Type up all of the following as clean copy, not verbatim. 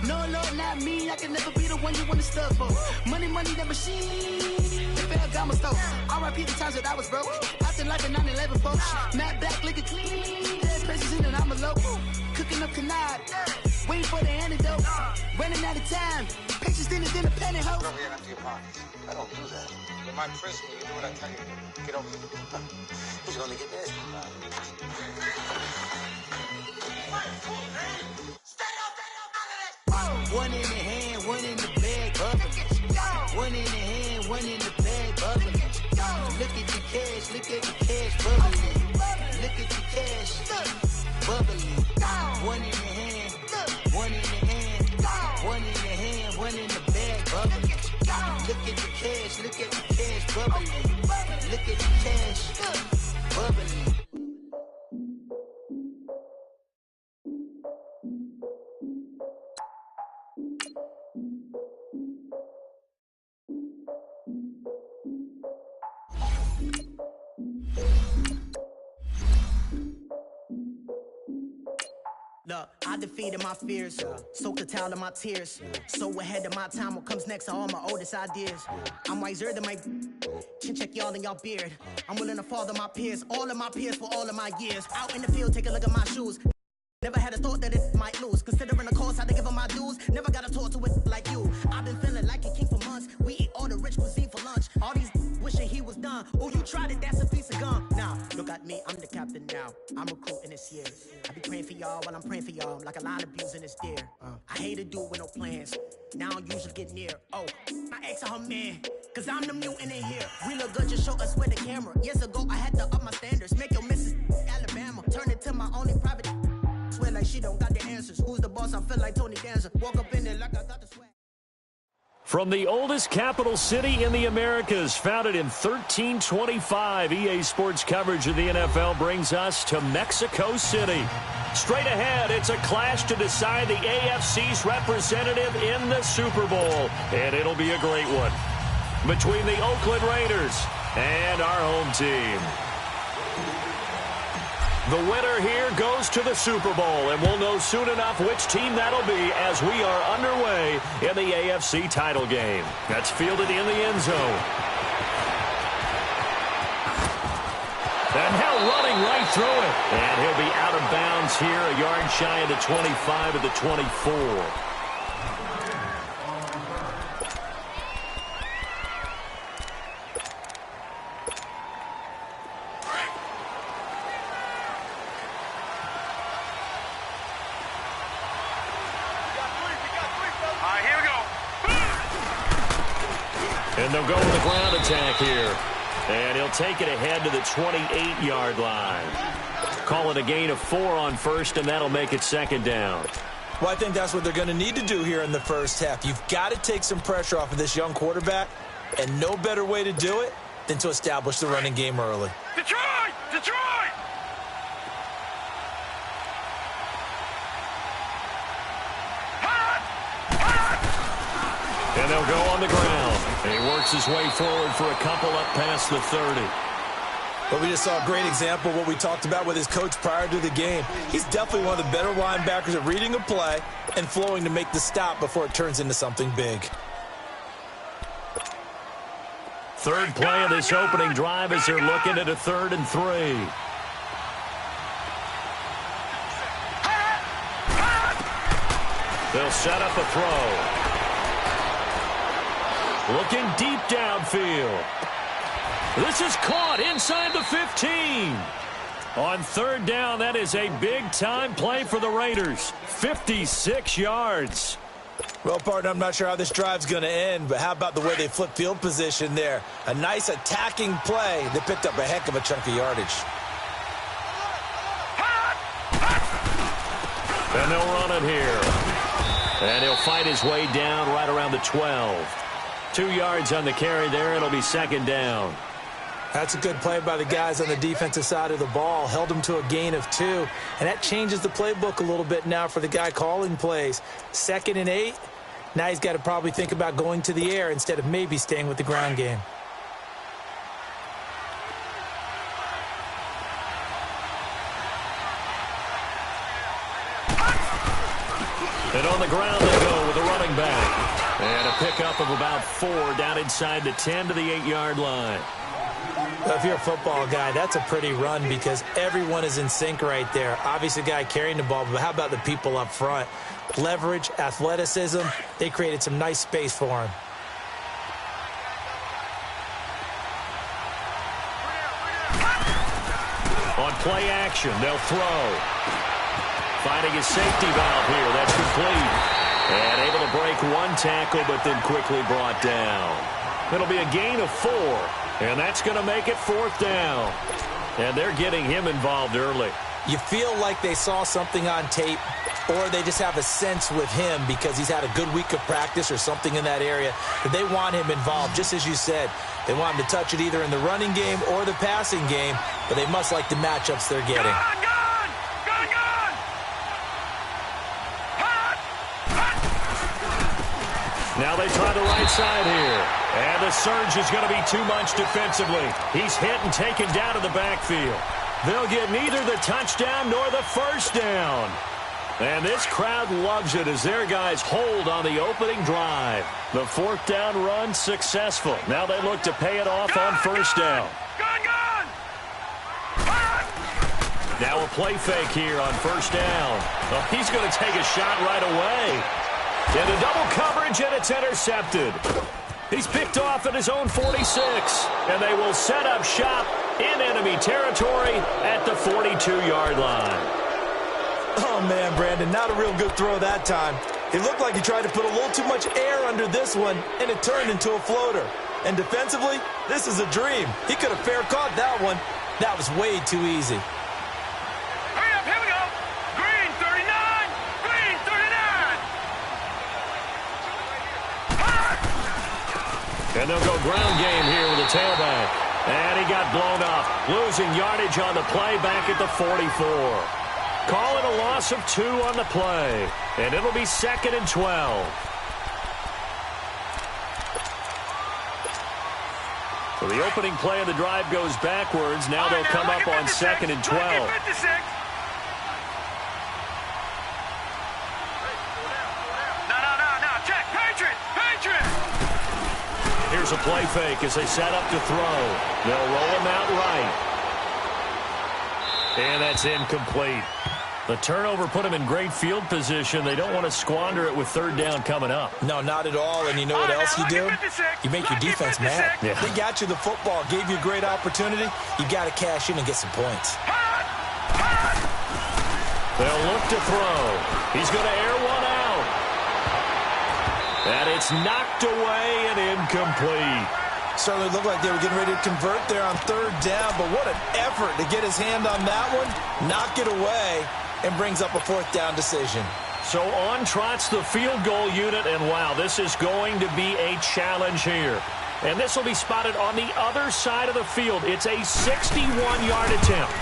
No, Lord, not me. I can never be the one you want to stuff for. Money, that machine. The bell got my stove. R.I.P. the times that I was broke. Acting like a 9/11 folks. Matte back, looking clean. Dead places in and I'm a local. Cooking up canard. Waiting for the antidote. Running out of time. Patience in the panic hoe. Over here after your party. I don't do that. In my prison, you do what I tell you. Get over here. He's gonna get this. One in the hand, one in the bag, bubbling. One in the hand, one in the bag, bubbling. Look at the cash, bubbling. Look at the cash, bubbling. One in the hand, one in the hand, one in the hand, one in the bag, bubbling. Look at the cash, bubbling. Look at the cash, bubbling. Look, I defeated my fears, soaked the towel in my tears. So ahead of my time, what comes next are all my oldest ideas. I'm wiser than my chin check y'all in y'all beard. I'm willing to father my peers, all of my peers for all of my years. Out in the field, take a look at my shoes. Never had a thought that it might lose. Considering the cost, I had to give them my dues. Never got a talk to it like you. I've been feeling like a king for months. We eat all the rich cuisine for lunch. All these wishing he was done. Oh, you tried it, that's a piece of gum. Now, look at me, I'm the captain now. I'm recruiting this year. I be praying for y'all while I'm praying for y'all. I'm like a line abusing this deer. I hate to do it with no plans. Now I don't usually get near. Oh, my ex are her man. Cause I'm the mutant in here. We look good, just show us with the camera. Years ago, I had to up my standards. Make your missus Alabama. Turn it to my only private. Swear like she don't got the answers. Who's the boss? I feel like Tony Danza. Walk up in there like I got the swag. From the oldest capital city in the Americas, founded in 1325, EA Sports coverage of the NFL brings us to Mexico City. Straight ahead, it's a clash to decide the AFC's representative in the Super Bowl. And it'll be a great one between the Oakland Raiders and our home team. The winner here goes to the Super Bowl, and we'll know soon enough which team that'll be as we are underway in the AFC title game. That's fielded in the end zone. And now running right through it. And he'll be out of bounds here, a yard shy of the 25 of the 24. And they'll go with the ground attack here. And he'll take it ahead to the 28-yard line. Call it a gain of 4 on first, and that'll make it second down. Well, I think that's what they're going to need to do here in the first half. You've got to take some pressure off of this young quarterback, and no better way to do it than to establish the running game early. Detroit! Detroit! And they'll go on the ground. And he works his way forward for a couple up past the 30. But we just saw a great example of what we talked about with his coach prior to the game. He's definitely one of the better linebackers at reading a play and flowing to make the stop before it turns into something big. Third play of this opening drive as they're looking at a 3rd and 3. They'll set up a throw. Looking deep downfield. This is caught inside the 15. On 3rd down, that is a big-time play for the Raiders. 56 yards. Well, partner, I'm not sure how this drive's going to end, but how about the way they flip field position there? A nice attacking play that picked up a heck of a chunk of yardage. And they'll run it here. And he'll fight his way down right around the 12. 2 yards on the carry there. It'll be second down. That's a good play by the guys on the defensive side of the ball. Held them to a gain of 2. And that changes the playbook a little bit now for the guy calling plays. 2nd and 8. Now he's got to probably think about going to the air instead of maybe staying with the ground game. And on the ground they go with a running back. And a pickup of about 4 down inside the 10 to the 8-yard line. Well, if you're a football guy, that's a pretty run because everyone is in sync right there. Obviously, the guy carrying the ball, but how about the people up front? Leverage, athleticism, they created some nice space for him. On play action, they'll throw. Finding a safety valve here. That's complete. And able to break one tackle, but then quickly brought down. It'll be a gain of 4, and that's going to make it 4th down. And they're getting him involved early. You feel like they saw something on tape, or they just have a sense with him because he's had a good week of practice or something in that area that they want him involved. Just as you said, they want him to touch it either in the running game or the passing game, but they must like the matchups they're getting. Now they try the right side here. And the surge is going to be too much defensively. He's hit and taken down to the backfield. They'll get neither the touchdown nor the first down. And this crowd loves it as their guys hold on the opening drive. The 4th down run successful. Now they look to pay it off on first down. Now a play fake here on first down. Oh, he's going to take a shot right away. Into double coverage, and it's intercepted. He's picked off at his own 46, and they will set up shop in enemy territory at the 42-yard line. Oh, man, Brandon, not a real good throw that time. It looked like he tried to put a little too much air under this one, and it turned into a floater. And defensively, this is a dream. He could have fair caught that one. That was way too easy. Hurry up, here we go. Green 39, green 39. And they'll go ground game here with a tailback. And he got blown up, losing yardage on the play back at the 44. Call it a loss of 2 on the play. And it'll be 2nd and 12. So the opening play of the drive goes backwards. Now they'll come up on 2nd and 12. No, check, Patriot. Here's a play fake as they set up to throw. They'll roll him out right. And that's incomplete. The turnover put him in great field position. They don't want to squander it with 3rd down coming up. No, not at all. And you know what else you do? You make your defense mad. Yeah. They got you the football, gave you a great opportunity. You got to cash in and get some points. They'll look to throw. He's going to air one out. And it's knocked away and incomplete. Certainly looked like they were getting ready to convert there on 3rd down, but what an effort to get his hand on that one, knock it away, and brings up a 4th down decision. So on trots the field goal unit, and wow, this is going to be a challenge here. And this will be spotted on the other side of the field. It's a 61-yard attempt.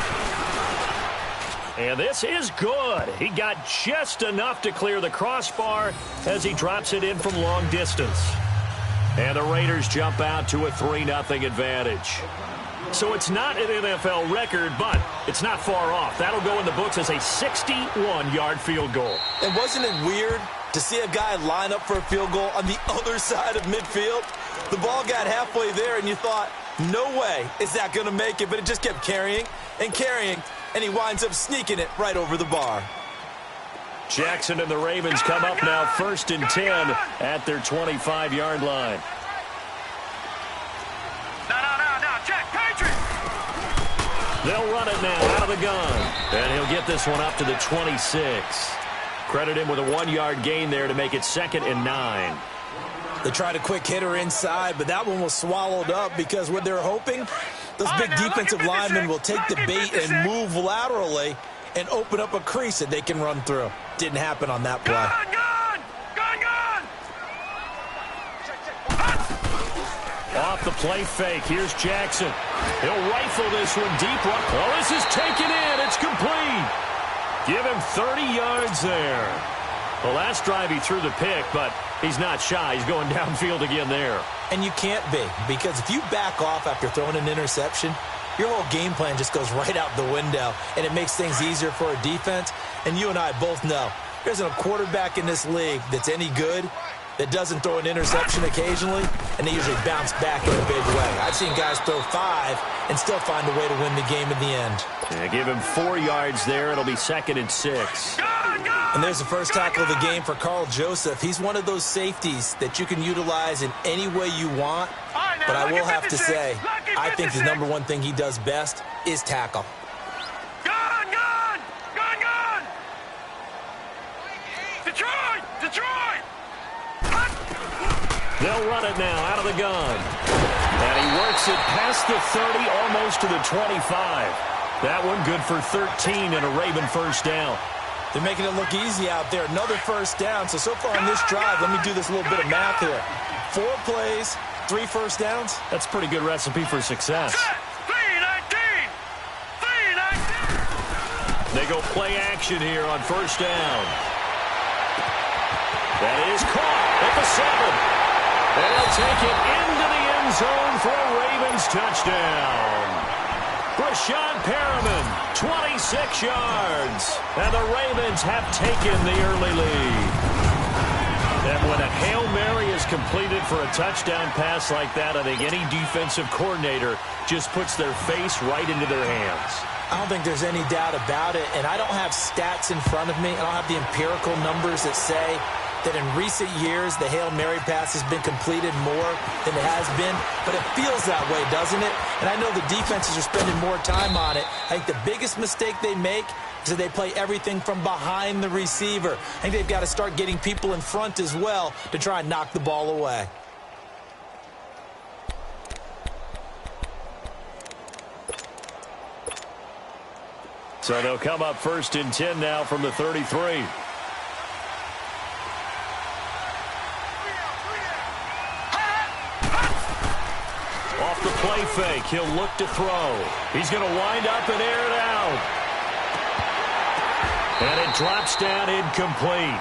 And this is good. He got just enough to clear the crossbar as he drops it in from long distance. And the Raiders jump out to a 3-0 advantage. So it's not an NFL record, but it's not far off. That'll go in the books as a 61-yard field goal. And wasn't it weird to see a guy line up for a field goal on the other side of midfield? The ball got halfway there, and you thought, no way is that going to make it, but it just kept carrying and carrying, and he winds up sneaking it right over the bar. Jackson and the Ravens come up now 1st and 10 at their 25-yard line. No, check, Patriot. They'll run it now out of the gun. And he'll get this one up to the 26. Credit him with a 1-yard gain there to make it 2nd and 9. They tried a quick hitter inside, but that one was swallowed up because what they're hoping, those big defensive linemen will take the bait and move laterally and open up a crease that they can run through. Didn't happen on that play. Gun! Off the play fake, here's Jackson. He'll rifle this one deep. Oh, this is taken in. It's complete. Give him 30 yards there. The last drive he threw the pick, but he's not shy. He's going downfield again there. And you can't be, because if you back off after throwing an interception, your whole game plan just goes right out the window, and it makes things easier for a defense. And you and I both know There isn't a quarterback in this league that's any good that doesn't throw an interception occasionally, and they usually bounce back in a big way. I've seen guys throw 5 and still find a way to win the game in the end. Yeah, give him 4 yards there. It'll be 2nd and 6. And there's the first tackle of the game for Carl Joseph. He's one of those safeties that you can utilize in any way you want. But I will have to say, I think the #1 thing he does best is tackle. Gun! Detroit! They'll run it now out of the gun. And he works it past the 30, almost to the 25. That one good for 13 and a Raven first down. They're making it look easy out there. Another first down. So far on this drive, let me do this little bit of math here. 4 plays, 3 first downs. That's a pretty good recipe for success. 3-19! They go play action here on first down. That is caught at the 7. And they'll take it into the end zone for a Ravens touchdown. Rashawn Perriman, 26 yards. And the Ravens have taken the early lead. And when a Hail Mary is completed for a touchdown pass like that, I think any defensive coordinator just puts their face right into their hands. I don't think there's any doubt about it, and I don't have stats in front of me. I don't have the empirical numbers that say that in recent years the Hail Mary pass has been completed more than it has been, but it feels that way, doesn't it? And I know the defenses are spending more time on it. I think the biggest mistake they make is that they play everything from behind the receiver. I think they've got to start getting people in front as well to try and knock the ball away. So they'll come up 1st and 10 now from the 33. Off the play fake, he'll look to throw. He's going to wind up and air it out. And it drops down incomplete.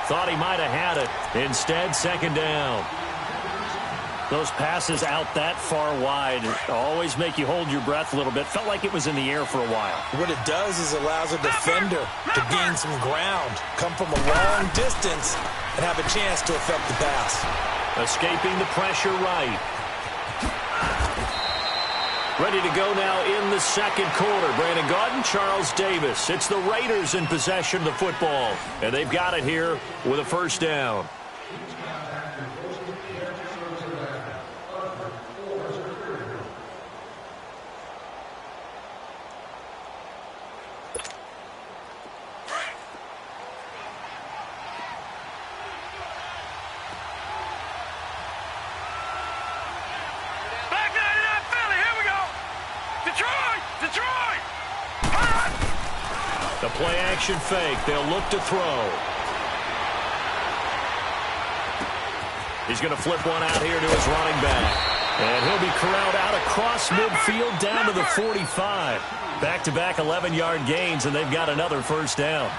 Thought he might have had it. Instead, 2nd down. Those passes out that far wide always make you hold your breath a little bit. Felt like it was in the air for a while. What it does is allows a defender to gain some ground, come from a long distance, and have a chance to affect the pass. Escaping the pressure right. Ready to go now in the 2nd quarter. Brandon Gaudin, Charles Davis. It's the Raiders in possession of the football, and they've got it here with a first down. The play-action fake. They'll look to throw. He's going to flip one out here to his running back. And he'll be corralled out across midfield down to the 45. Back-to-back 11-yard gains, and they've got another first down.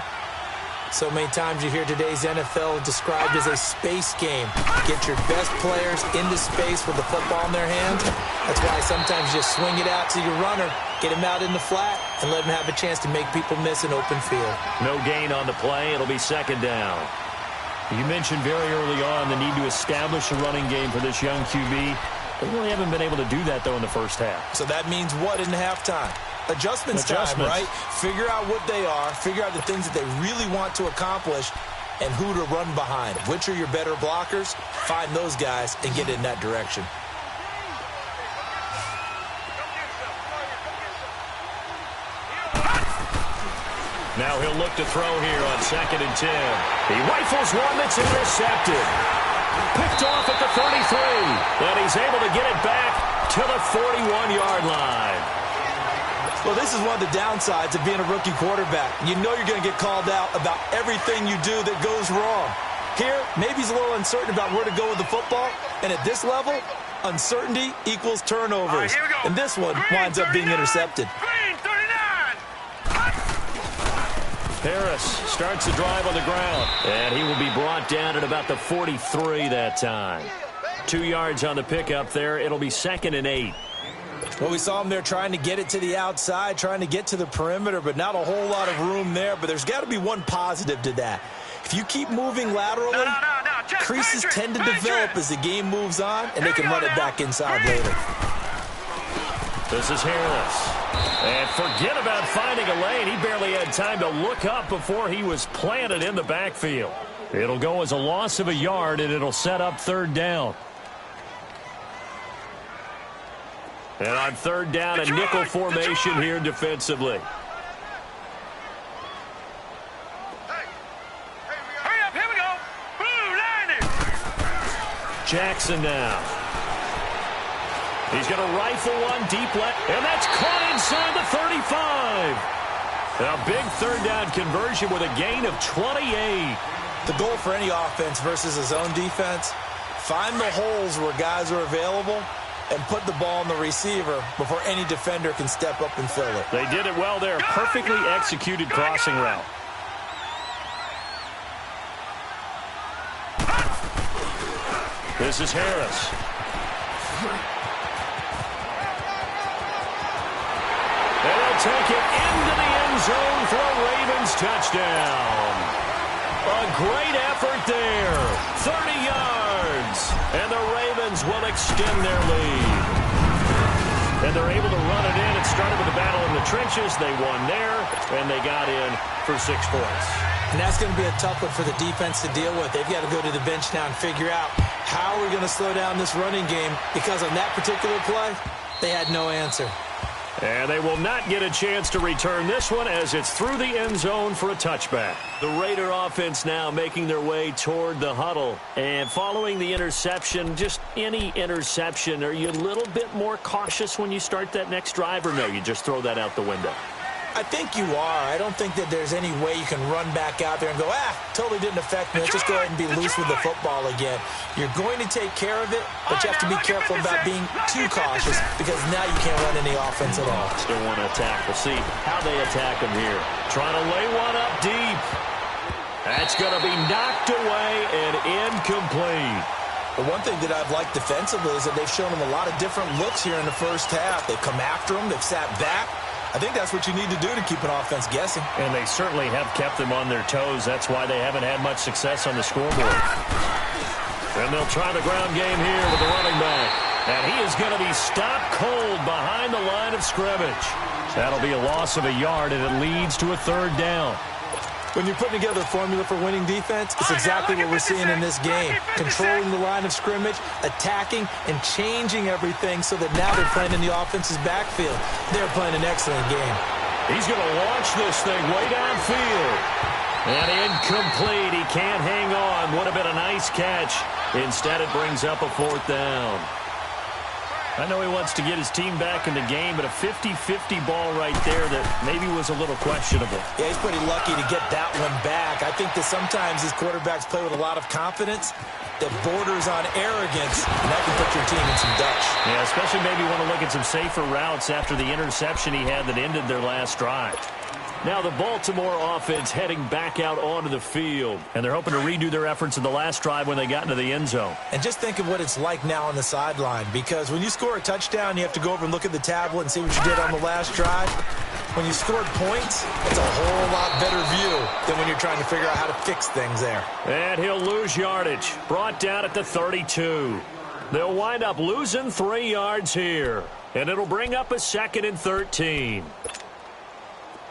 So many times you hear today's NFL described as a space game. Get your best players into space with the football in their hands. That's why sometimes you just swing it out to your runner, get him out in the flat, and let him have a chance to make people miss an open field. No gain on the play. It'll be 2nd down. You mentioned very early on the need to establish a running game for this young QB. They really haven't been able to do that, though, in the first half. So that means what in halftime? Adjustments time, right? Figure out what they are, figure out the things that they really want to accomplish, and who to run behind. Which are your better blockers? Find those guys and get in that direction. Now he'll look to throw here on 2nd and 10. He rifles one that's intercepted. Picked off at the 33. And he's able to get it back to the 41-yard line. Well, this is one of the downsides of being a rookie quarterback. You know you're going to get called out about everything you do that goes wrong. Here, maybe he's a little uncertain about where to go with the football. And at this level, uncertainty equals turnovers. And this one winds up being intercepted. Harris starts the drive on the ground. And he will be brought down at about the 43 that time. 2 yards on the pickup there. It'll be 2nd and 8. Well, we saw him there trying to get it to the outside, trying to get to the perimeter, but not a whole lot of room there. But there's got to be one positive to that. If you keep moving laterally, creases tend to develop as the game moves on, and they can run it back inside later. This is Harris. And forget about finding a lane. He barely had time to look up before he was planted in the backfield. It'll go as a loss of a yard, and it'll set up third down. And on third down, a nickel formation here defensively. Hurry up, here we go. Blue line it. Jackson now. He's going to rifle one deep left, and that's caught inside the 35. A big third down conversion with a gain of 28. The goal for any offense versus his own defense, find the holes where guys are available and put the ball on the receiver before any defender can step up and fill it. They did it well there. Perfectly executed crossing route. This is Harris. And they'll take it into the end zone for a Ravens touchdown. A great effort there. 30 yards. And the Ravens will extend their lead. And they're able to run it in. It started with a battle in the trenches. They won there, and they got in for 6 points. And that's going to be a tough one for the defense to deal with. They've got to go to the bench now and figure out how we're going to slow down this running game, because on that particular play, they had no answer. And they will not get a chance to return this one as it's through the end zone for a touchback. The Raider offense now making their way toward the huddle. And following the interception, just any interception, are you a little bit more cautious when you start that next drive, or no, you just throw that out the window? I think you are. I don't think that there's any way you can run back out there and go, totally didn't affect me. Let's just go ahead and be loose with the football again. You're going to take care of it, but you have to be careful about being too cautious, because now you can't run any offense at all. Still want to attack. We'll see how they attack him here. Trying to lay one up deep. That's going to be knocked away and incomplete. The one thing that I've liked defensively is that they've shown him a lot of different looks here in the first half. They've come after him. They've sat back. I think that's what you need to do to keep an offense guessing. And they certainly have kept them on their toes. That's why they haven't had much success on the scoreboard. And they'll try the ground game here with the running back. And he is going to be stopped cold behind the line of scrimmage. That'll be a loss of a yard, and it leads to a third down. When you're putting together a formula for winning defense, it's exactly what we're seeing in this game. Controlling the line of scrimmage, attacking, and changing everything so that now they're playing in the offense's backfield. They're playing an excellent game. He's going to launch this thing way downfield. And incomplete. He can't hang on. Would have been a nice catch. Instead, it brings up a fourth down. I know he wants to get his team back in the game, but a 50-50 ball right there that maybe was a little questionable. Yeah, he's pretty lucky to get that one back. I think that sometimes these quarterbacks play with a lot of confidence that borders on arrogance, and that can put your team in some dutch. Yeah, especially maybe want to look at some safer routes after the interception he had that ended their last drive. Now the Baltimore offense heading back out onto the field. And they're hoping to redo their efforts in the last drive when they got into the end zone. And just think of what it's like now on the sideline. Because when you score a touchdown, you have to go over and look at the tablet and see what you did on the last drive. When you scored points, it's a whole lot better view than when you're trying to figure out how to fix things there. And he'll lose yardage. Brought down at the 32. They'll wind up losing 3 yards here. And it'll bring up a 2nd and 13.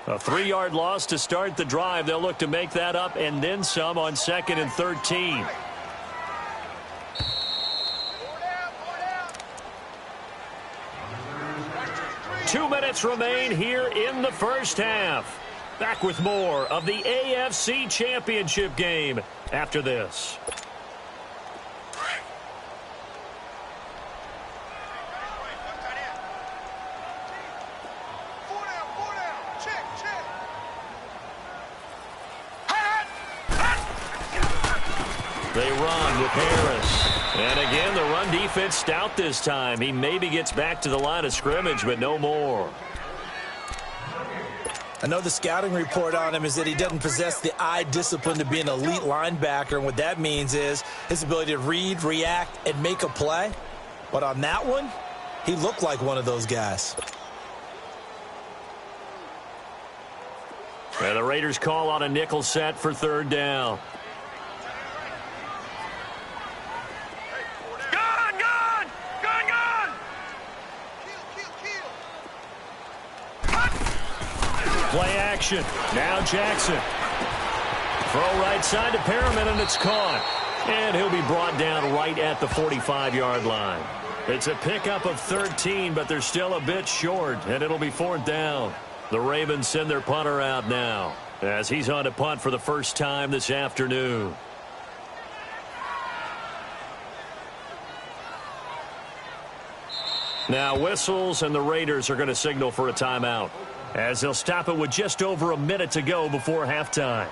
A 3-yard loss to start the drive. They'll look to make that up and then some on 2nd and 13. Two minutes remain here in the first half. Back with more of the AFC Championship game after this. They run with Harris. And again, the run defense stout this time. He maybe gets back to the line of scrimmage, but no more. I know the scouting report on him is that he doesn't possess the eye discipline to be an elite linebacker. And what that means is his ability to read, react, and make a play. But on that one, He looked like one of those guys. And the Raiders call on a nickel set for third down. Gun, gun! Gun, gun! Play action. Now Jackson. Throw right side to Perriman, and it's caught. And he'll be brought down right at the 45-yard line. It's a pickup of 13, but they're still a bit short, and it'll be fourth down. The Ravens send their punter out now as he's on to punt for the first time this afternoon. Now whistles, and the Raiders are going to signal for a timeout as they'll stop it with just over a minute to go before halftime.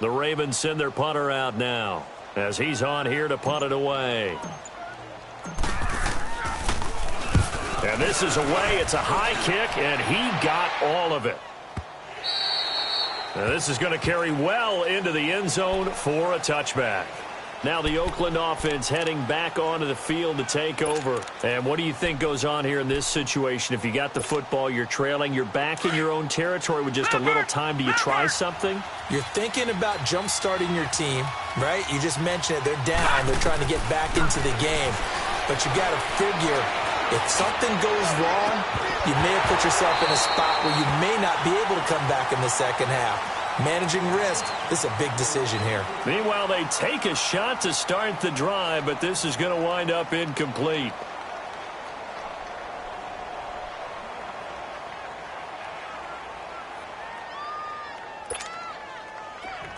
The Ravens send their punter out now as he's on here to punt it away. And this is away. It's a high kick, and he got all of it. Now this is going to carry well into the end zone for a touchback. Now the Oakland offense heading back onto the field to take over. And what do you think goes on here in this situation? If you got the football, you're trailing, you're back in your own territory with just a little time. Do you try something? You're thinking about jump-starting your team, right? You just mentioned it. They're down. They're trying to get back into the game. But you got to figure, if something goes wrong, you may have put yourself in a spot where you may not be able to come back in the second half. Managing risk, this is a big decision here. Meanwhile, they take a shot to start the drive, but this is going to wind up incomplete.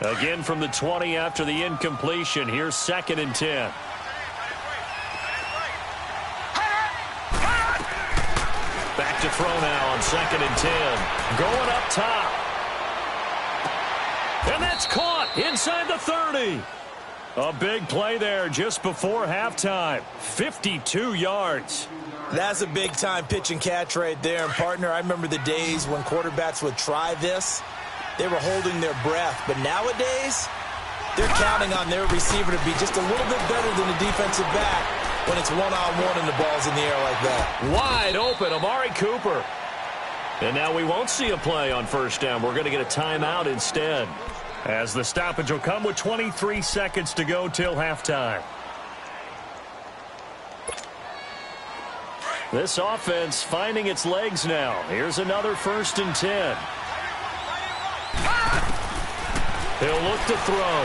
Again from the 20 after the incompletion. Here's 2nd and 10. Back to throw now on 2nd and 10. Going up top. And that's caught inside the 30. A big play there just before halftime. 52 yards. That's a big-time pitch and catch right there. And, partner, I remember the days when quarterbacks would try this. They were holding their breath. But nowadays, they're counting on their receiver to be just a little bit better than the defensive back when it's one-on-one and the ball's in the air like that. Wide open, Amari Cooper. And now we won't see a play on first down. We're going to get a timeout instead, as the stoppage will come with 23 seconds to go till halftime. This offense finding its legs now. Here's another 1st and 10. He'll look to throw.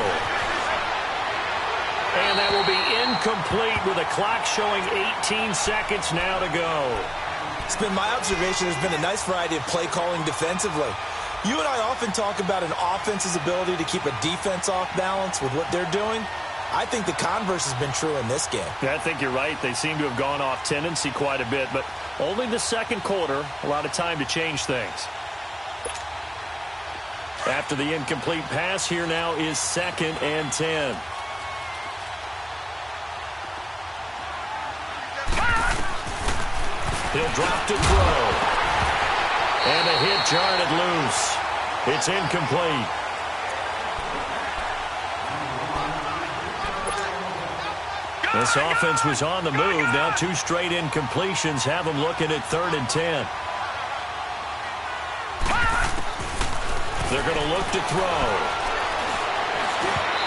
And that will be incomplete with a clock showing 18 seconds now to go. It's been my observation there's been a nice variety of play calling defensively. You and I often talk about an offense's ability to keep a defense off balance with what they're doing. I think the converse has been true in this game. Yeah, I think you're right. They seem to have gone off tendency quite a bit, but only the second quarter, a lot of time to change things. After the incomplete pass, here now is 2nd and 10. He'll drop to throw. And a hit jarred it loose. It's incomplete. This offense was on the move. Now 2 straight incompletions have them looking at 3rd and 10. They're going to look to throw.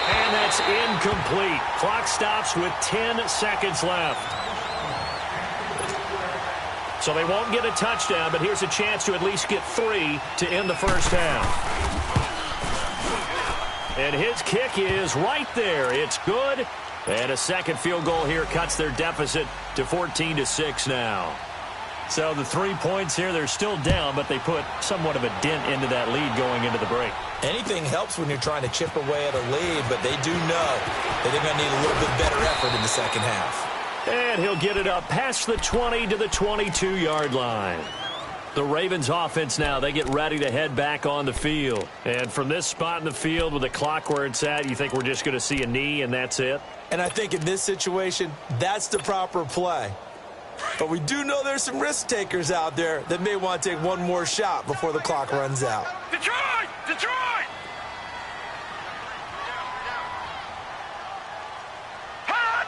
And that's incomplete. Clock stops with 10 seconds left. So they won't get a touchdown, but here's a chance to at least get 3 to end the first half. And his kick is right there. It's good, And a second field goal here cuts their deficit to 14-6 now. So the 3 points here, they're still down, but they put somewhat of a dent into that lead going into the break. Anything helps when you're trying to chip away at a lead, but they do know that they're going to need a little bit better effort in the second half. And he'll get it up past the 20 to the 22-yard line. The Ravens offense now, they get ready to head back on the field. And from this spot in the field with the clock where it's at, you think we're just going to see a knee and that's it? And I think in this situation, that's the proper play. But we do know there's some risk takers out there that may want to take one more shot before the clock runs out. Detroit! Detroit! Hot!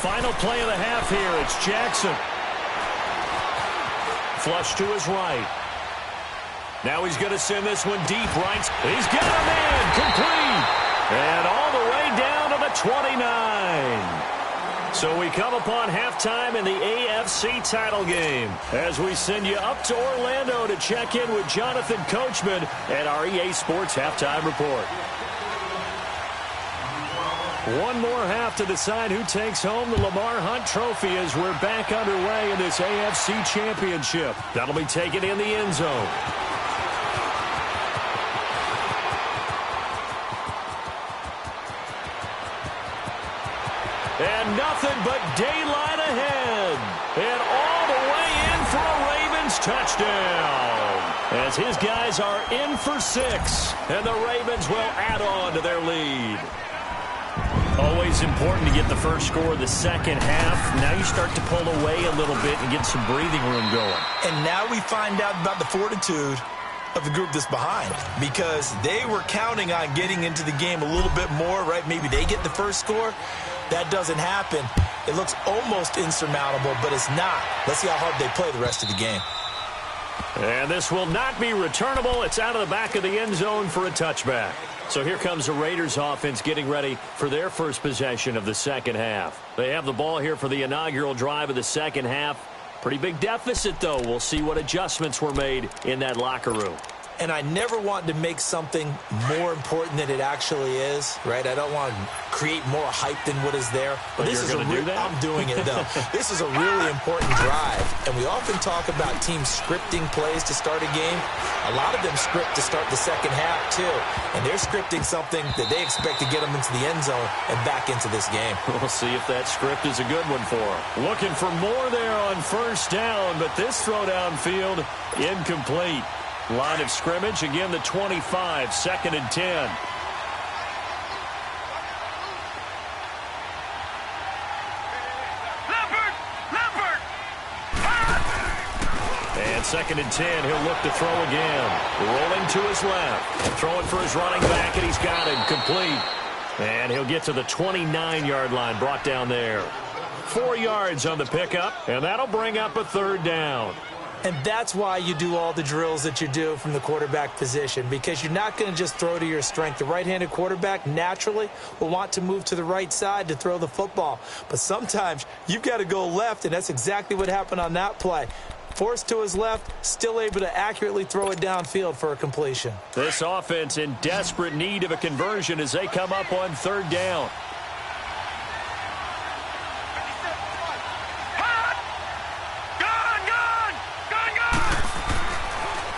Final play of the half here. It's Jackson. Flush to his right. Now he's going to send this one deep right. He's got a man complete. And all the way down to the 29. So we come upon halftime in the AFC title game as we send you up to Orlando to check in with Jonathan Coachman at our EA Sports Halftime Report. One more half to decide who takes home the Lamar Hunt Trophy as we're back underway in this AFC Championship. That'll be taken in the end zone. And nothing but daylight ahead. And all the way in for a Ravens touchdown. As his guys are in for 6. And the Ravens will add on to their lead. Always important to get the first score of the second half. Now you start to pull away a little bit and get some breathing room going. And now we find out about the fortitude of the group that's behind, because they were counting on getting into the game a little bit more, right? Maybe they get the first score. That doesn't happen. It looks almost insurmountable, but it's not. Let's see how hard they play the rest of the game. And this will not be returnable. It's out of the back of the end zone for a touchback. So here comes the Raiders offense getting ready for their first possession of the second half. They have the ball here for the inaugural drive of the second half. Pretty big deficit, though. We'll see what adjustments were made in that locker room. And I never want to make something more important than it actually is, right? I don't want to create more hype than what is there. But this is going to do that? I'm doing it, though. This is a really important drive. And we often talk about teams scripting plays to start a game. A lot of them script to start the second half, too. And they're scripting something that they expect to get them into the end zone and back into this game. We'll see if that script is a good one for them. Looking for more there on first down, but this throw downfield incomplete. Line of scrimmage, again the 25, 2nd and 10. Leopard! And 2nd and 10, he'll look to throw again. Rolling to his left. Throwing for his running back, and he's got it complete. And he'll get to the 29-yard line, brought down there. 4 yards on the pickup, and that'll bring up a 3rd down. And that's why you do all the drills that you do from the quarterback position, because you're not going to just throw to your strength. The right-handed quarterback naturally will want to move to the right side to throw the football. But sometimes you've got to go left, and that's exactly what happened on that play. Forced to his left, still able to accurately throw it downfield for a completion. This offense in desperate need of a conversion as they come up on 3rd down.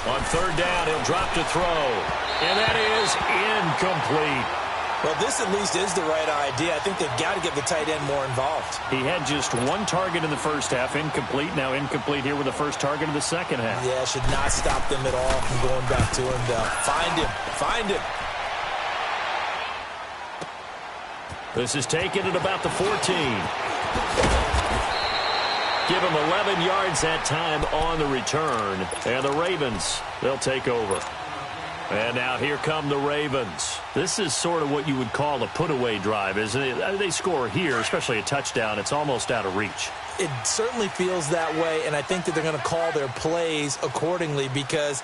On 3rd down, he'll drop to throw. And that is incomplete. Well, this at least is the right idea. I think they've got to get the tight end more involved. He had just 1 target in the first half, incomplete. Now incomplete here with the first target of the second half. Yeah, should not stop them at all from going back to him, though. Find him. This is taken at about the 14. Give him 11 yards that time on the return. And the Ravens, they'll take over. And now here come the Ravens. This is sort of what you would call a put-away drive, isn't it? They score here, especially a touchdown. It's almost out of reach. It certainly feels that way, and I think that they're going to call their plays accordingly, because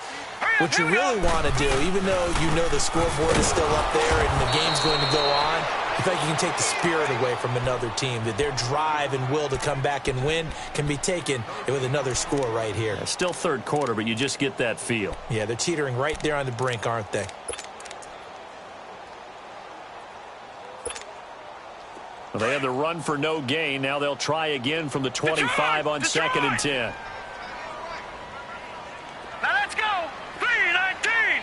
what you really want to do, even though you know the scoreboard is still up there and the game's going to go on, I feel like you can take the spirit away from another team, that their drive and will to come back and win can be taken with another score right here. It's still 3rd quarter, but you just get that feel. Yeah, they're teetering right there on the brink, aren't they? Well, they had the run for no gain. Now they'll try again from the 25 on 2nd and 10. Now let's go. 3-19.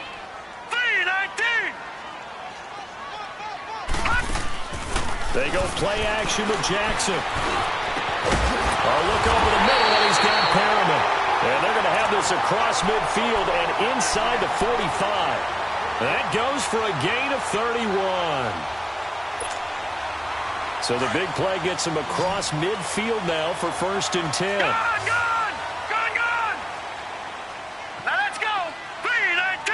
3-19. They go play action with Jackson. A look over the middle, and he's got Perriman. And they're going to have this across midfield and inside the 45. That goes for a gain of 31. So the big play gets him across midfield now for 1st and 10. Gone. Now let's go. 3-19.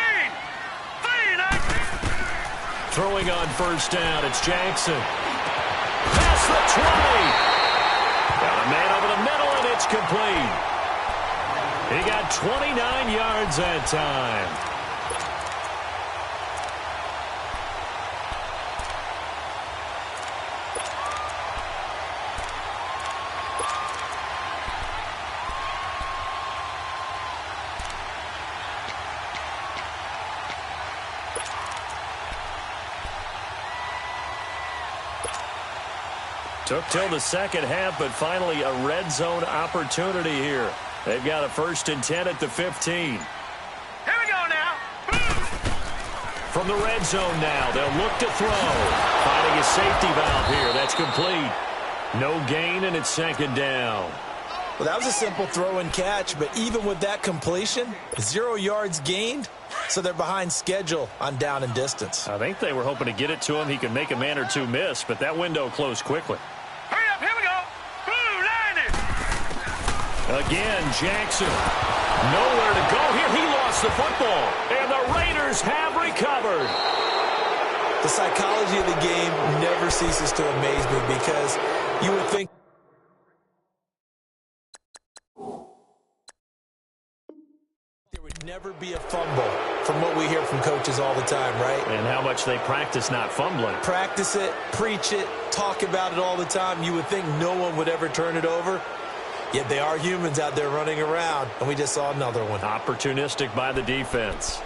3-19. Throwing on 1st down, it's Jackson. Past the 20. Got a man over the middle, and it's complete. He got 29 yards that time. Took till the second half, but finally a red zone opportunity here. They've got a 1st and 10 at the 15. Here we go now. From the red zone now, they'll look to throw. Finding a safety valve here. That's complete. No gain, and it's 2nd down. Well, that was a simple throw and catch, but even with that completion, 0 yards gained, so they're behind schedule on down and distance. I think they were hoping to get it to him. He could make a man or two miss, but that window closed quickly. Hurry up, here we go. Blue, landed. Again, Jackson. Nowhere to go here. He lost the football, and the Raiders have recovered. The psychology of the game never ceases to amaze me because you would think there would never be a fumble from what we hear from coaches all the time, right? And how much they practice not fumbling. Practice it, preach it, talk about it all the time. You would think no one would ever turn it over. Yet they are humans out there running around, and we just saw another one. Opportunistic by the defense.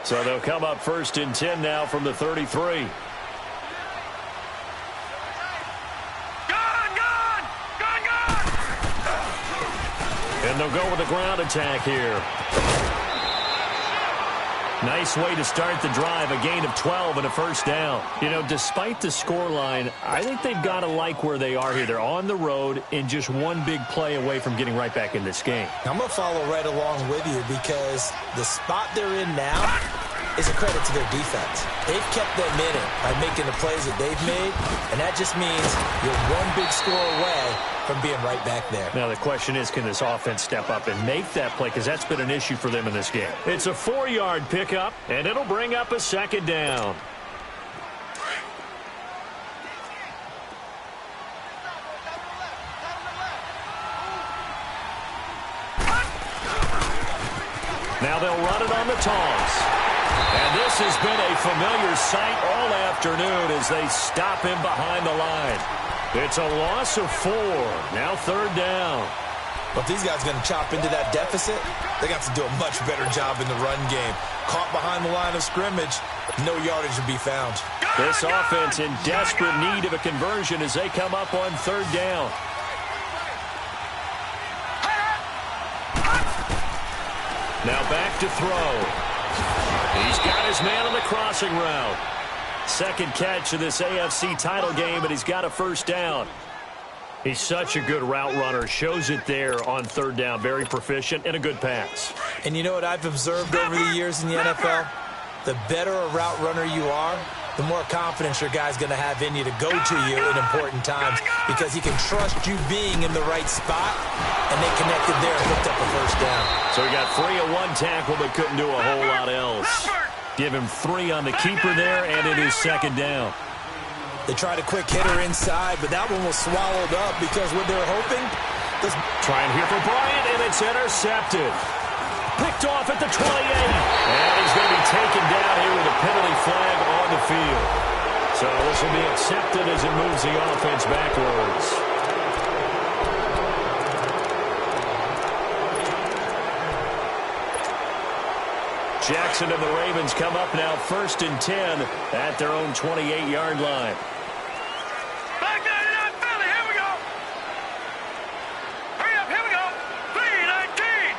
So they'll come up 1st and 10 now from the 33. And they'll go with a ground attack here. Nice way to start the drive, a gain of 12 and a 1st down. You know, despite the scoreline, I think they've got to like where they are here. They're on the road and just one big play away from getting right back in this game. I'm going to follow right along with you because the spot they're in now is a credit to their defense. They've kept them in it by making the plays that they've made, and that just means you're one big score away from being right back there. Now the question is, can this offense step up and make that play? Because that's been an issue for them in this game. It's a 4-yard pickup, and it'll bring up a 2nd down. Now they'll run it on the toss. And this has been a familiar sight all afternoon as they stop him behind the line. It's a loss of 4. Now 3rd down. But if these guys are going to chop into that deficit, they got to do a much better job in the run game. Caught behind the line of scrimmage, no yardage to be found. This offense in desperate need of a conversion as they come up on 3rd down. Now back to throw. He's got his man on the crossing route. 2nd catch of this AFC title game, and he's got a 1st down. He's such a good route runner. Shows it there on 3rd down. Very proficient and a good pass. And you know what I've observed over the years in the NFL? The better a route runner you are, the more confidence your guy's going to have in you to go to you in important times because he can trust you being in the right spot, and they connected there and hooked up a 1st down. So he got 3 of 1 tackle but couldn't do a whole lot else. Give him 3 on the keeper there, and it is 2nd down. They tried a quick hitter inside, but that one was swallowed up because what they were hoping was... Trying here for Bryant, and it's intercepted. Picked off at the 28. And he's going to be taken down here with a penalty flag on the field. So this will be accepted as it moves the offense backwards. Jackson and the Ravens come up now 1st and 10 at their own 28-yard line. Back 99, Philly, here we go. Hurry up, here we go. 319.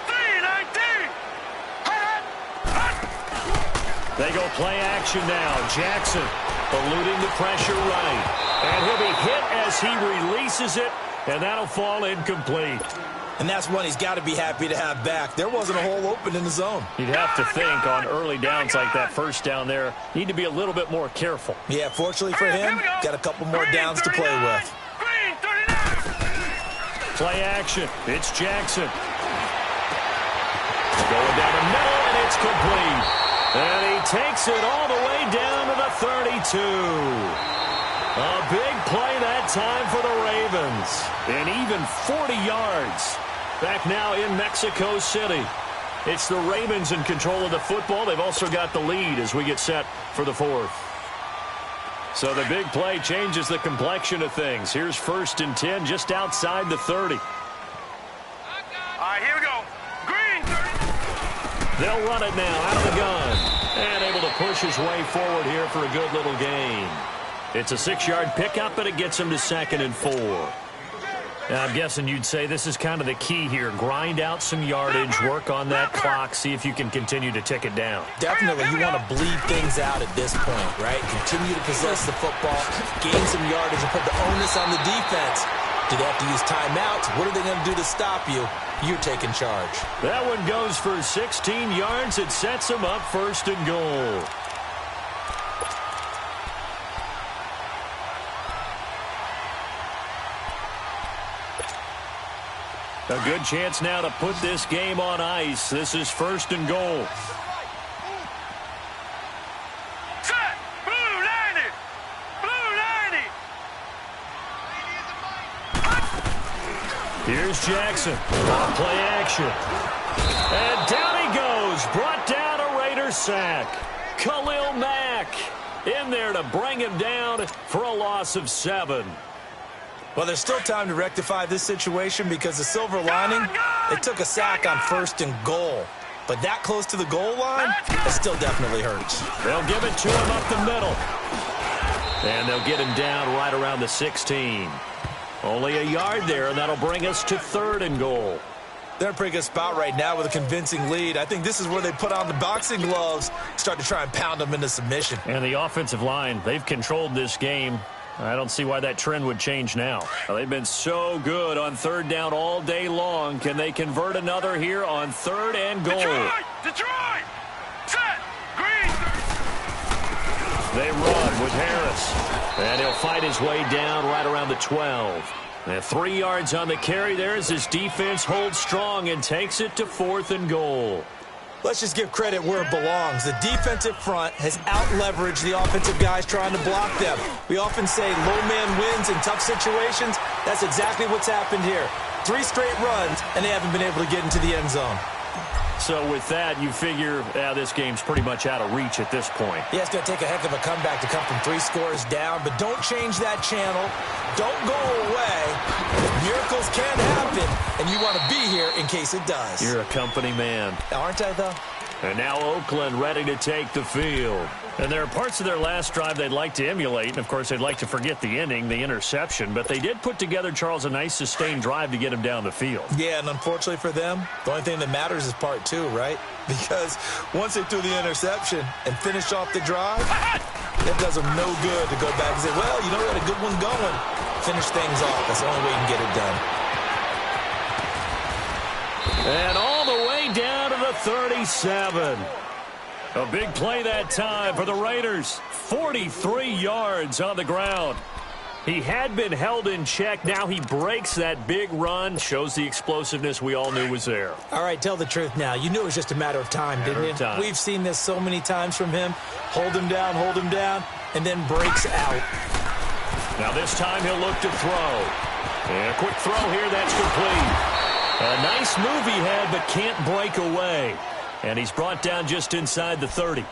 319. They go play action now. Jackson eluding the pressure right. And he'll be hit as he releases it, and that'll fall incomplete. And that's one he's got to be happy to have back. There wasn't a hole open in the zone. You'd have to think on early downs like that, first down there, need to be a little bit more careful. Yeah, fortunately for him, got a couple more downs to play with. Green 39. Play action. It's Jackson. Going down the middle, and it's complete. And he takes it all the way down to the 32. A big play that time for the Ravens. And even 40 yards. Back now in Mexico City. It's the Ravens in control of the football. They've also got the lead as we get set for the 4th. So the big play changes the complexion of things. Here's 1st and 10 just outside the 30. All right, here we go. Green 30. They'll run it now out of the gun. And able to push his way forward here for a good little gain. It's a 6-yard pickup, but it gets him to 2nd and 4. Now, I'm guessing you'd say this is kind of the key here. Grind out some yardage, work on that clock, see if you can continue to tick it down. Definitely, you want to bleed things out at this point, right? Continue to possess the football, gain some yardage, and put the onus on the defense. Do they have to use timeouts? What are they going to do to stop you? You're taking charge. That one goes for 16 yards. It sets them up 1st and goal. A good chance now to put this game on ice. This is 1st and goal. Set. Blue 90. Blue 90. Here's Jackson. Play action. And down he goes. Brought down a Raider sack. Khalil Mack in there to bring him down for a loss of 7. Well, there's still time to rectify this situation because the silver lining, they took a sack on 1st and goal. But that close to the goal line, it still definitely hurts. They'll give it to him up the middle. And they'll get him down right around the 16. Only a yard there, and that'll bring us to 3rd and goal. They're in a pretty good spot right now with a convincing lead. I think this is where they put on the boxing gloves, start to try and pound them into submission. And the offensive line, they've controlled this game. I don't see why that trend would change now. They've been so good on 3rd down all day long. Can they convert another here on 3rd and goal? Detroit! Set! Green! They run with Harris. And he'll fight his way down right around the 12. And 3 yards on the carry there as his defense holds strong and takes it to 4th and goal. Let's just give credit where it belongs. The defensive front has out-leveraged the offensive guys trying to block them. We often say low man wins in tough situations. That's exactly what's happened here. 3 straight runs, and they haven't been able to get into the end zone. So with that, you figure this game's pretty much out of reach at this point. Yeah, it's going to take a heck of a comeback to come from 3 scores down, but don't change that channel. Don't go away. Miracles can happen, and you want to be here in case it does. You're a company man. Aren't I, though? And now Oakland ready to take the field. And there are parts of their last drive they'd like to emulate. And, of course, they'd like to forget the ending, the interception. But they did put together, Charles, a nice sustained drive to get him down the field. Yeah, and unfortunately for them, the only thing that matters is part 2, right? Because once they threw the interception and finished off the drive, it does them no good to go back and say, well, you know, we had a good one going. Finish things off. That's the only way you can get it done. And all the way down to the 37. A big play that time for the Raiders. 43 yards on the ground. He had been held in check. Now he breaks that big run. Shows the explosiveness we all knew was there. All right, tell the truth now. You knew it was just a matter of time, didn't you? We've seen this so many times from him. Hold him down, and then breaks out. Now this time he'll look to throw. And a quick throw here, that's complete. A nice move he had, but can't break away. And he's brought down just inside the 30.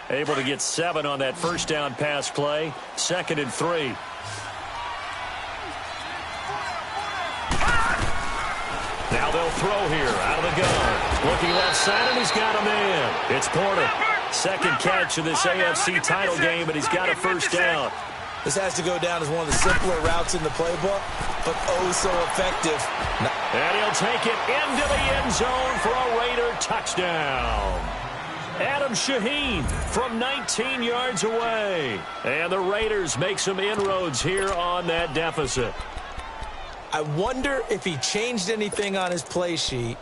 Able to get 7 on that first down pass play. 2nd and 3. throw here out of the gun. Looking left side, and he's got a man. It's Porter. Second catch of this AFC title game, and he's got a first down. This has to go down as one of the simpler routes in the playbook, but oh so effective. And he'll take it into the end zone for a Raider touchdown. Adam Shaheen from 19 yards away. And the Raiders make some inroads here on that deficit. I wonder if he changed anything on his play sheet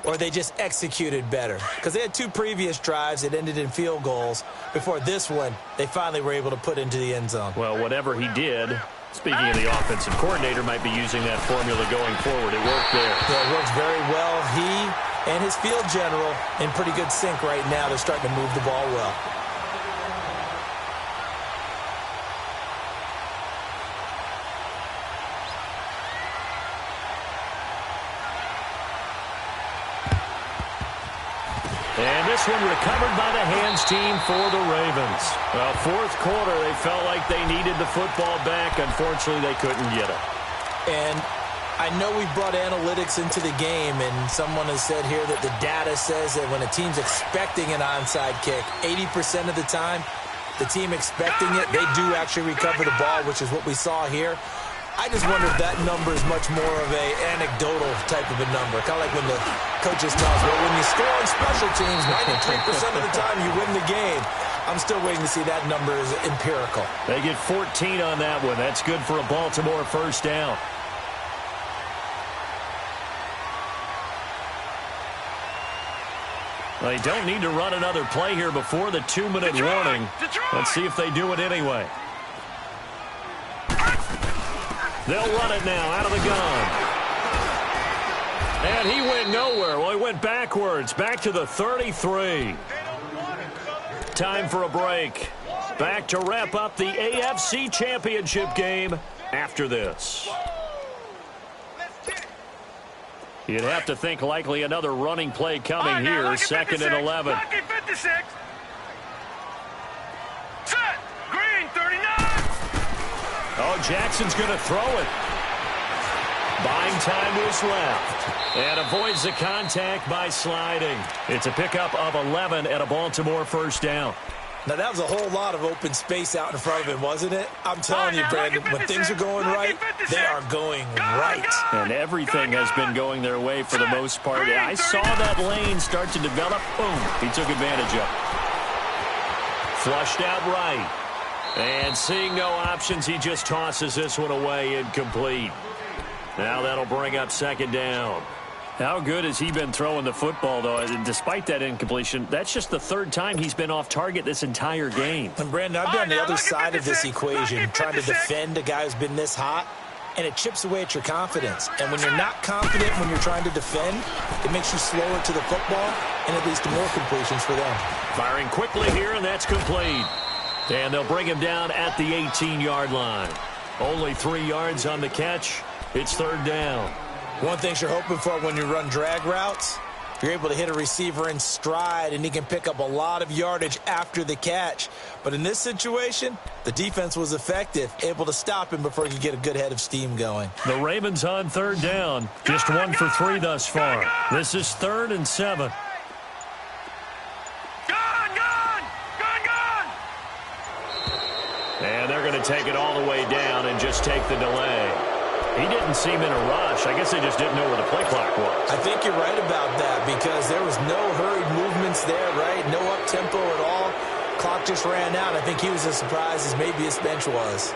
or they just executed better. Because they had two previous drives that ended in field goals. Before this one, they finally were able to put into the end zone. Well, whatever he did, speaking of the offensive coordinator, might be using that formula going forward. It worked there. Yeah, it works very well. He and his field general in pretty good sync right now. They're starting to move the ball well. And this one recovered by the hands team for the Ravens. Well, fourth quarter, they felt like they needed the football back. Unfortunately, they couldn't get it. And I know we brought analytics into the game, and someone has said here that the data says that when a team's expecting an onside kick, 80% of the time, the team expecting it, they do actually recover the ball, which is what we saw here. I just wonder if that number is much more of an anecdotal type of a number. Kind of like when the coaches tell us, well, when you score on special teams, 93% of the time you win the game. I'm still waiting to see that number is empirical. They get 14 on that one. That's good for a Baltimore first down. They don't need to run another play here before the 2-minute warning. Let's see if they do it anyway. They'll run it now out of the gun. And he went nowhere. Well, he went backwards, back to the 33. Time for a break. Back to wrap up the AFC Championship game after this. You'd have to think likely another running play coming here. 2nd and 11. Lucky 56. Set. Green 39. Oh, Jackson's going to throw it. Buying time was left. And avoids the contact by sliding. It's a pickup of 11 and a Baltimore first down. Now, that was a whole lot of open space out in front of him, wasn't it? I'm telling you, Brandon, when things are going right, they are going right. And everything has been going their way for the most part. I saw that lane start to develop. Boom. He took advantage of it. Flushed out right. And seeing no options, he just tosses this one away incomplete. Now that'll bring up 2nd down. How good has he been throwing the football, though? Despite that incompletion, that's just the 3rd time he's been off target this entire game. And, Brandon, I've been on the other side of this equation, trying to defend a guy who's been this hot, and it chips away at your confidence. And when you're not confident when you're trying to defend, it makes you slower to the football, and it leads to more completions for them. Firing quickly here, and that's complete. And they'll bring him down at the 18-yard line. Only 3 yards on the catch. It's 3rd down. One thing you're hoping for when you run drag routes, you're able to hit a receiver in stride, and he can pick up a lot of yardage after the catch. But in this situation, the defense was effective, able to stop him before he could get a good head of steam going. The Ravens on 3rd down. Just 1 for 3 thus far. This is 3rd and 7. And they're going to take it all the way down and just take the delay. He didn't seem in a rush. I guess they just didn't know where the play clock was. I think you're right about that because there was no hurried movements there, right? No up-tempo at all. Clock just ran out. I think he was as surprised as maybe his bench was.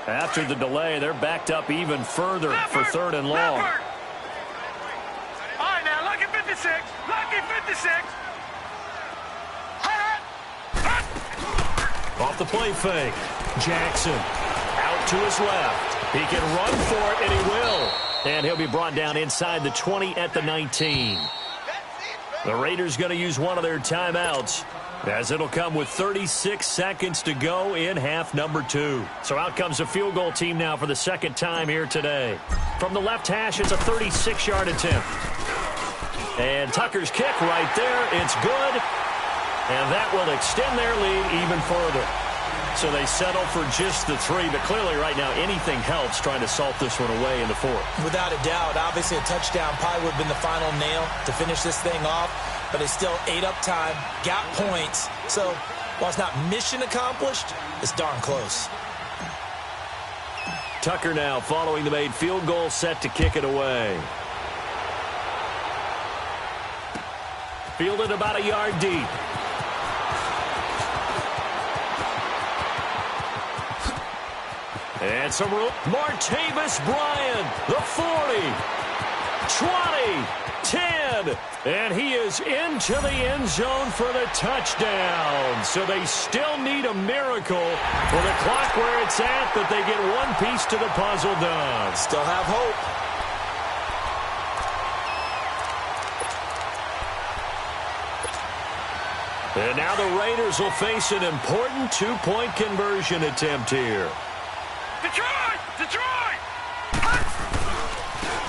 After the delay, they're backed up even further for 3rd and long. All right, now, lucky 56. Lucky 56. Off the play fake. Jackson out to his left. He can run for it, and he will. And he'll be brought down inside the 20 at the 19. The Raiders going to use one of their timeouts, as it'll come with 36 seconds to go in half number 2. So out comes a field goal team now for the 2nd time here today. From the left hash, it's a 36-yard attempt. And Tucker's kick right there. It's good. And that will extend their lead even further. So they settle for just the 3, but clearly right now anything helps trying to salt this one away in the 4th. Without a doubt, obviously a touchdown probably would have been the final nail to finish this thing off, but it's still ate up time, got points. So while it's not mission accomplished, it's darn close. Tucker now following the made field goal, set to kick it away. Fielded about a yard deep. And some room. Martavis Bryant, the 40, 20, 10, and he is into the end zone for the touchdown. So they still need a miracle with the clock where it's at, but they get one piece to the puzzle done. Still have hope. And now the Raiders will face an important 2-point conversion attempt here. Detroit! Detroit!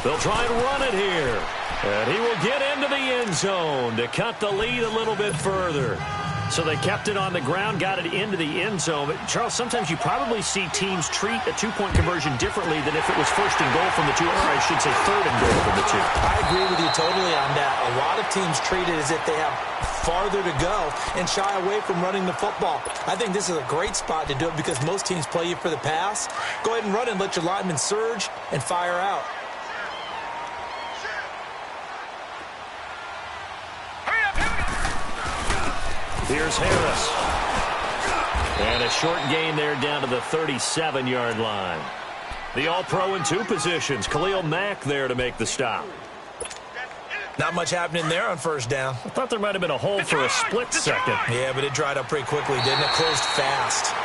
They'll try and run it here. And he will get into the end zone to cut the lead a little bit further. So they kept it on the ground, got it into the end zone. But, Charles, sometimes you probably see teams treat a 2-point conversion differently than if it was first and goal from the 2, or I should say third and goal from the 2. I agree with you totally on that. A lot of teams treat it as if they have farther to go and shy away from running the football. I think this is a great spot to do it because most teams play you for the pass. Go ahead and run and let your linemen surge and fire out. Here's Harris. And a short gain there down to the 37-yard line. The All-Pro in 2 positions. Khalil Mack there to make the stop. Not much happening there on first down. I thought there might have been a hole for a split second. Yeah, but it dried up pretty quickly, didn't it? Closed fast.